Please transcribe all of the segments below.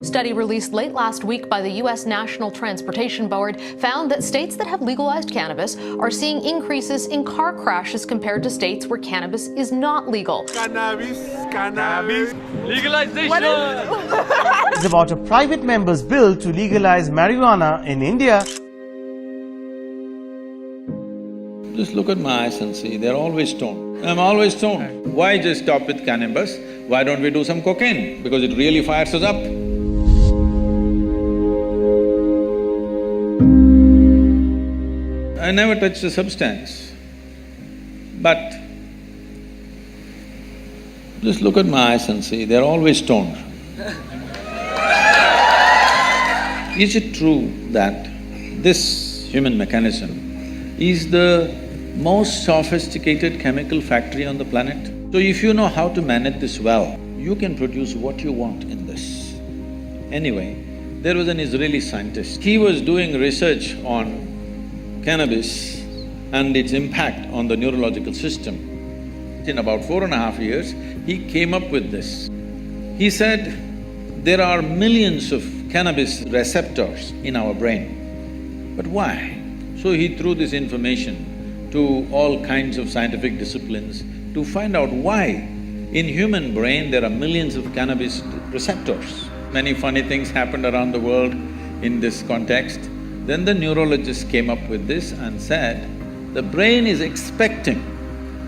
Study released late last week by the U.S. National Transportation Board found that states that have legalized cannabis are seeing increases in car crashes compared to states where cannabis is not legal. Cannabis. Legalization! It's about a private member's bill to legalize marijuana in India. Just look at my eyes and see, they're always stoned. I'm always stoned. Why just stop with cannabis? Why don't we do some cocaine? Because it really fires us up. I never touched a substance, but just look at my eyes and see, they're always stoned. Is it true that this human mechanism is the most sophisticated chemical factory on the planet? So if you know how to manage this well, you can produce what you want in this. Anyway, there was an Israeli scientist. He was doing research on cannabis and its impact on the neurological system. In about 4.5 years, he came up with this. He said, there are millions of cannabis receptors in our brain, but why? So he threw this information to all kinds of scientific disciplines to find out why in human brain there are millions of cannabis receptors. Many funny things happened around the world in this context. Then the neurologist came up with this and said, the brain is expecting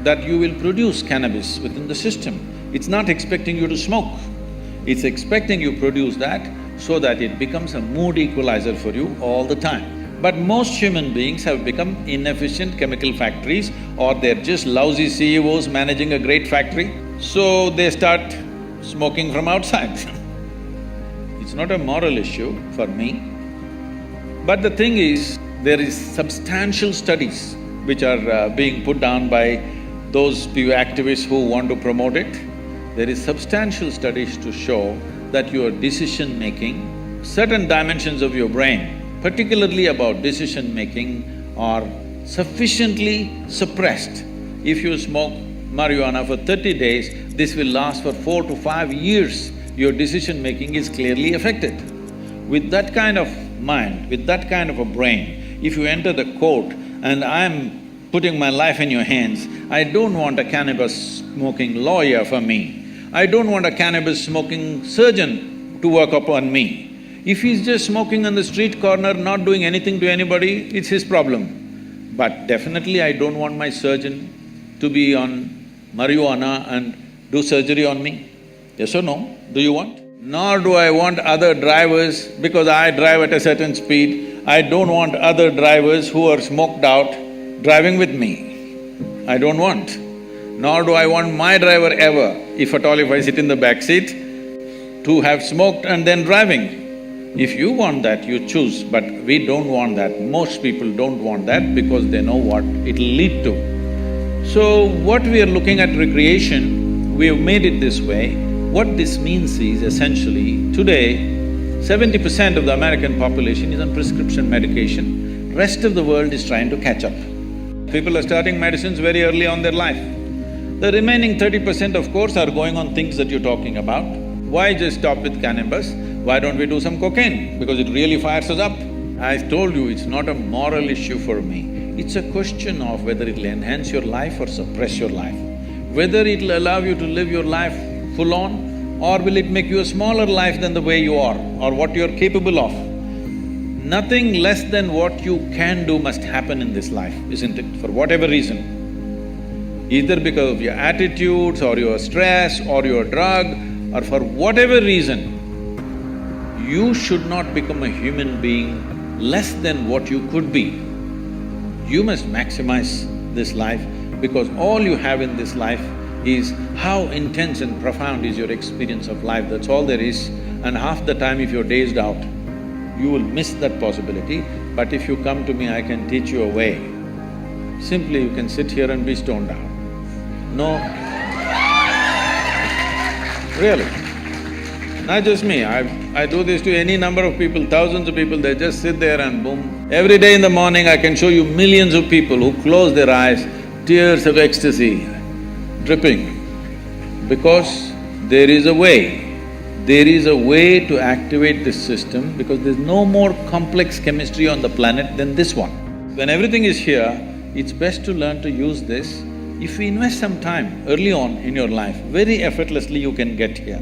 that you will produce cannabis within the system. It's not expecting you to smoke. It's expecting you produce that so that it becomes a mood equalizer for you all the time. But most human beings have become inefficient chemical factories, or they're just lousy CEOs managing a great factory, so they start smoking from outside. It's not a moral issue for me. But the thing is, there is substantial studies which are being put down by those few activists who want to promote it. There is substantial studies to show that your decision-making, certain dimensions of your brain, particularly about decision-making, are sufficiently suppressed. If you smoke marijuana for 30 days, this will last for 4 to 5 years. Your decision-making is clearly affected. With that kind of mind, with that kind of a brain, if you enter the court and I'm putting my life in your hands, I don't want a cannabis-smoking lawyer for me. I don't want a cannabis-smoking surgeon to work upon me. If he's just smoking on the street corner, not doing anything to anybody, it's his problem. But definitely I don't want my surgeon to be on marijuana and do surgery on me. Yes or no? Do you want? Nor do I want other drivers, because I drive at a certain speed, I don't want other drivers who are smoked out driving with me. I don't want. Nor do I want my driver ever, if at all if I sit in the back seat, to have smoked and then driving. If you want that, you choose, but we don't want that. Most people don't want that because they know what it'll lead to. So, what we are looking at recreation, we have made it this way. What this means is essentially, today, 70% of the American population is on prescription medication, rest of the world is trying to catch up. People are starting medicines very early on their life. The remaining 30% of course are going on things that you're talking about. Why just stop with cannabis? Why don't we do some cocaine? Because it really fires us up. I told you, it's not a moral issue for me. It's a question of whether it'll enhance your life or suppress your life. Whether it'll allow you to live your life full on, or will it make you a smaller life than the way you are, or what you're capable of. Nothing less than what you can do must happen in this life, isn't it? For whatever reason. Either because of your attitudes, or your stress, or your drug, or for whatever reason, you should not become a human being less than what you could be. You must maximize this life, because all you have in this life is how intense and profound is your experience of life, that's all there is. And half the time if you're dazed out, you will miss that possibility. But if you come to me, I can teach you a way. Simply you can sit here and be stoned out. No… Really. Not just me, I do this to any number of people, thousands of people, they just sit there and boom. Every day in the morning I can show you millions of people who close their eyes, tears of ecstasy dripping, because there is a way There is a way to activate this system because there's no more complex chemistry on the planet than this one. When everything is here, it's best to learn to use this. If you invest some time early on in your life, very effortlessly you can get here.